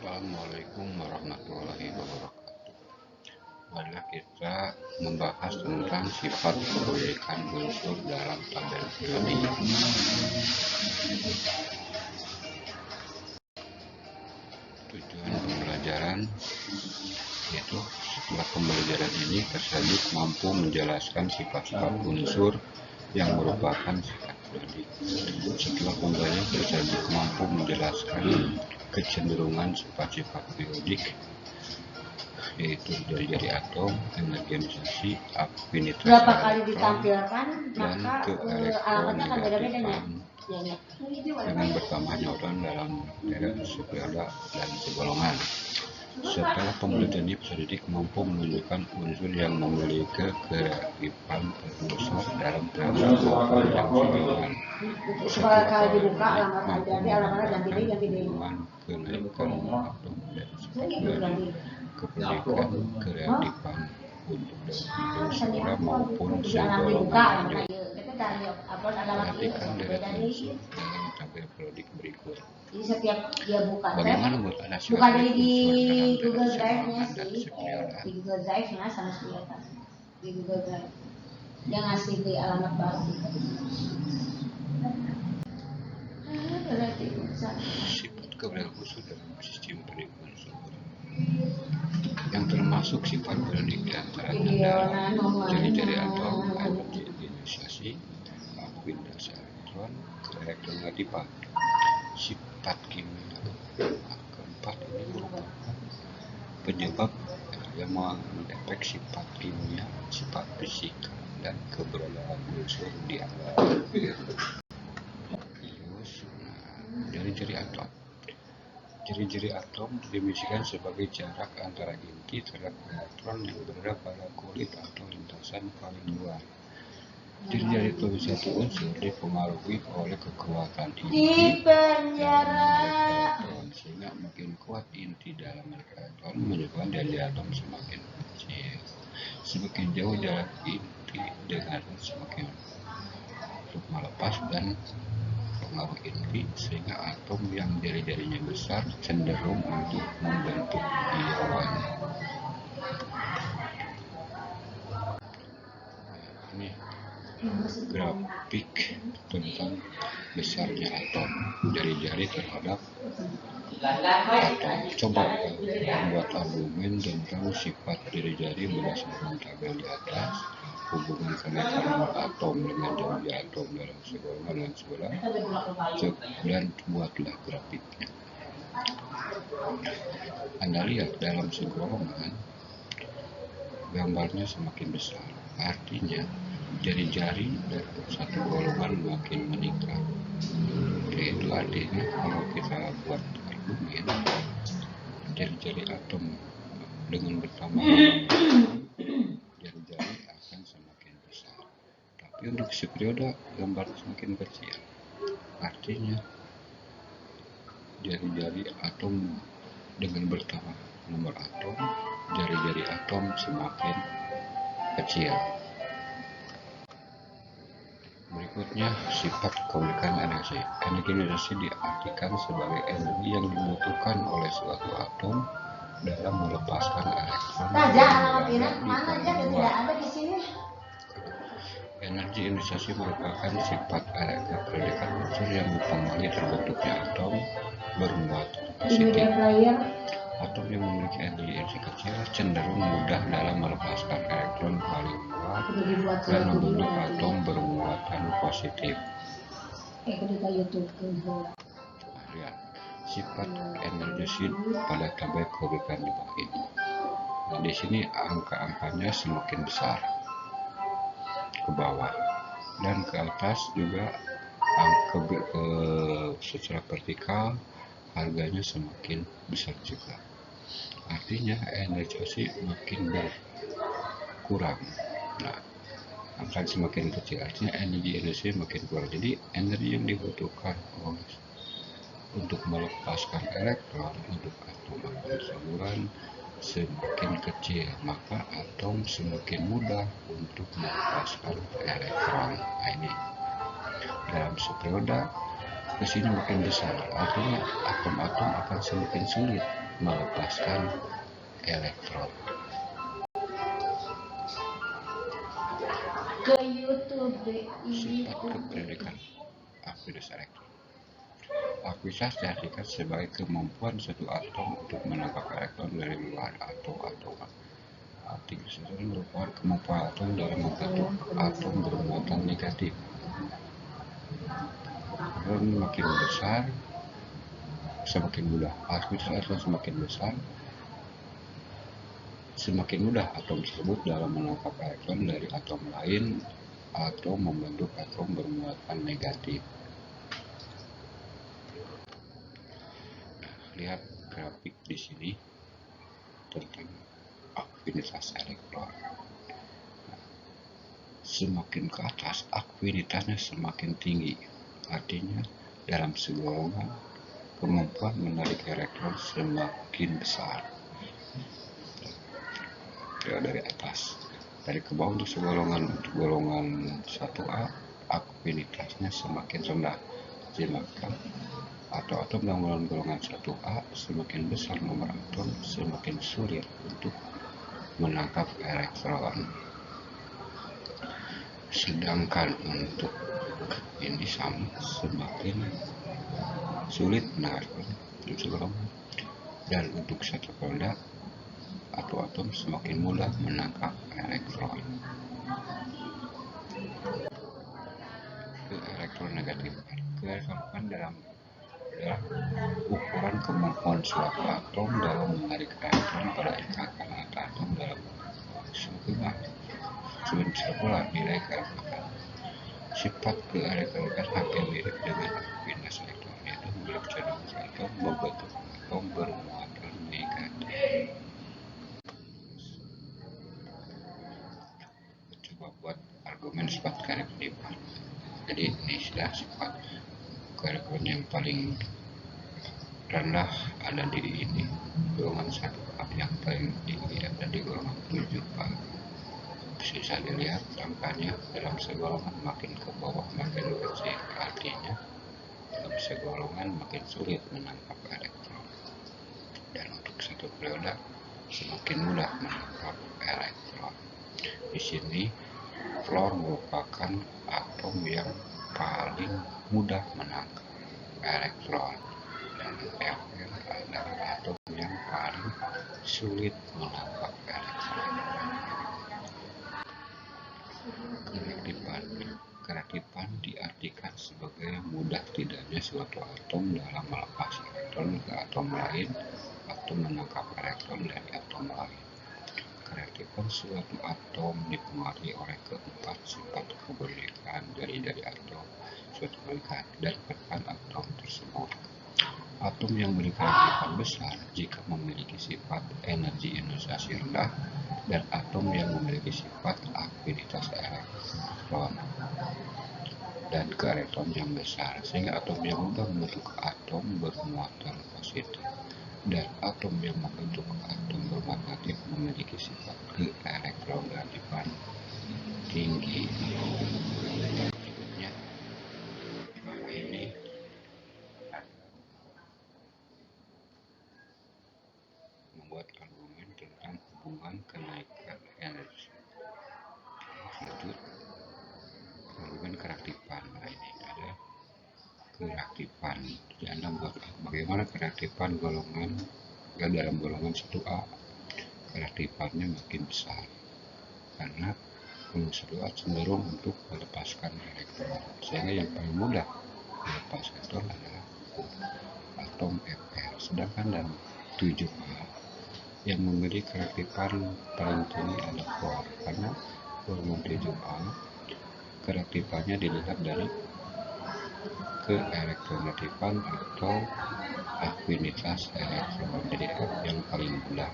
Assalamualaikum warahmatullahi wabarakatuh. Marilah kita membahas tentang sifat kepemilikan unsur dalam tabel periodik. Tujuan pembelajaran yaitu setelah pembelajaran ini tersaji mampu menjelaskan sifat-sifat unsur yang merupakan sifat periodik. Setelah pembelajaran tersaji mampu menjelaskan kecenderungan sifat-sifat periodik, yaitu dari atom, energetisasi, afinitas berapa kali ditampilkan, dan keelektronegativan dengan bertambah neutron dalam seperiode dan segolongan. Setelah pembelajaran ini periodik mampu menunjukkan unsur yang memiliki kereaktifan terbesar dalam periode yang segolongan. Setelah dibuka mampu alamatnya dengan kenaikan atom dan seperiode kepemilikan kereaktifan untuk sekolah maupun segolongan. Perhatikan deretan unsur dalam tabel periodik berikut. Jadi setiap dia buka Bagaimana buat anak bukan di Google Drive-nya sih, di Google Drive-nya sama kelihatan di Google Drive. Dia ngasih di alamat baru. Sifat keberadaan unsur dalam sistem periodik unsur yang termasuk sifat periodik diantaranya adalah jari-jari atom, energi ionisasi, afinitas elektron, keelektronegatifan. Sifat kimia keempat ini merupakan penyebab yang mengefek sifat kimia, sifat fisika, dan keberadaan unsur di alam. Jari-jari atom. Jari-jari atom didefinisikan sebagai jarak antara inti terhadap elektron yang berada pada kulit atau lintasan paling luar. Jari-jari satu unsur dipengaruhi oleh kekuatan inti dalam elektron, sehingga makin kuat inti dalam elektron menyebabkan jari atom semakin kecil. Semakin jauh jarak inti dengan semakin melepas dan pengaruh inti, sehingga atom yang jari-jarinya besar cenderung untuk membentuk ion. Ini grafik tentang besarnya atom, jari-jari terhadap atom. Coba membuat argumen tentang sifat jari-jari berdasarkan tabel di atas, hubungan kenaikan atom dengan jumlah atom dalam segolongan dan sebelah, dan buatlah grafiknya. Anda lihat dalam segolongan gambarnya semakin besar, artinya jari-jari dari satu golongan makin meningkat. Itu artinya kalau kita buat argumen, jari-jari atom dengan bertambah jari-jari akan semakin besar. Tapi untuk seperiode gambar semakin kecil. Artinya jari-jari atom dengan bertambah nomor atom, jari-jari atom semakin kecil. Berikutnya, sifat kepemilikan energi. Energi diartikan sebagai energi yang dibutuhkan oleh suatu atom dalam melepaskan elektron yang berada di paling luar. Energi ionisasi merupakan sifat kepemilikan unsur yang mempengaruhi terbentuknya atom bermuatan positif. Atom yang memiliki energi ionisasi kecil cenderung mudah dalam melepaskan elektron paling luar dan membentuk atom bermuatan positif. Lihat sifat energi pada tabel kepemilikan di bawah ini. Nah, di sini angka-angkanya semakin besar ke bawah dan ke atas juga secara vertikal harganya semakin besar juga. Artinya energi makin berkurang. Nah, akan semakin kecil, artinya energi makin kurang. Jadi energi yang dibutuhkan untuk melepaskan elektron untuk atom bersaluran semakin kecil, maka atom semakin mudah untuk melepaskan elektron. Nah, ini dalam seperiode kesini makin besar, artinya atom-atom akan semakin sulit melepaskan elektron. Ke YouTube Sifat kepemilikan aktivitas elektron. Aktivitas diartikan sebagai kemampuan satu atom untuk menangkap elektron dari luar atau atom. Aktivitas itu merupakan kemampuan atom dalam membentuk atom bermuatan negatif. Dan makin besar, semakin mudah. Aktivitas elektron semakin besar, semakin mudah atom tersebut dalam menangkap elektron dari atom lain atau membentuk atom bermuatan negatif. Lihat grafik di sini tentang aktivitas elektron. Semakin ke atas, aktivitasnya semakin tinggi. Artinya dalam segolongan kemampuan menarik elektron semakin besar. Dari atas, dari ke bawah untuk golongan 1A aktivitasnya semakin rendah, maka atau atom dalam golongan 1A semakin besar nomor atom semakin sulit untuk menangkap elektron. Sedangkan untuk ini sama, semakin sulit menangkap elektron, dan untuk satu produk atau atom semakin mudah menangkap elektron. Elektron negatif dalam ukuran kemampuan suatu atom dalam menarik elektron pada ikatan atom dalam sebuah nilai keelektron. Sifat keelektronikan hampir mirip dengan aktivitas elektron, yaitu memiliki cenderung atom membentuk atom bermuatan negatif. Coba buat argumen sifat keelektrikan. Jadi ini sudah sifat keelektrikan yang paling rendah ada di ini, golongan 1A, yang paling tinggi ada di golongan 7A. Bisa dilihat angkanya dalam segolongan makin ke bawah makin kecil, artinya dalam segolongan makin sulit menangkap elektron. Dan untuk satu periode semakin mudah menangkap elektron. Di sini fluor merupakan atom yang paling mudah menangkap elektron, dan Fr adalah atom yang paling sulit menangkap elektron. Kereaktifan diartikan sebagai mudah tidaknya suatu atom dalam melepas elektron ke atom lain atau menangkap elektron dari atom lain. Kereaktifan suatu atom dipengaruhi oleh keempat sifat kepemilikan dari atom suatu kepemilikan dan peran atom tersebut. Atom yang memiliki kereaktifan besar jika memiliki sifat energi ionisasi rendah, dan atom yang memiliki sifat aktivitas elektron dan keelektron yang besar, sehingga atom yang mudah membentuk atom bermuatan positif, dan atom yang membentuk atom bermuatan negatif memiliki sifat keelektronegativan tinggi. Berikutnya, ini membuat argumen tentang hubungan kenaikan energi. Lanjut, argumen kereaktifan. Nah, ini ada kereaktifan. Jadi Anda buat bagaimana kereaktifan golongan dalam golongan 1A. Kereaktifannya makin besar karena golongan 1A cenderung untuk melepaskan elektron, sehingga yang paling mudah melepaskan elektron adalah atom Fr. Sedangkan dalam 7A yang memiliki kereaktifan paling tinggi adalah fluor, karena golongan 7A kereaktifannya dilihat dari keelektronegatifan atau afinitas elektron. Jadi F yang paling mudah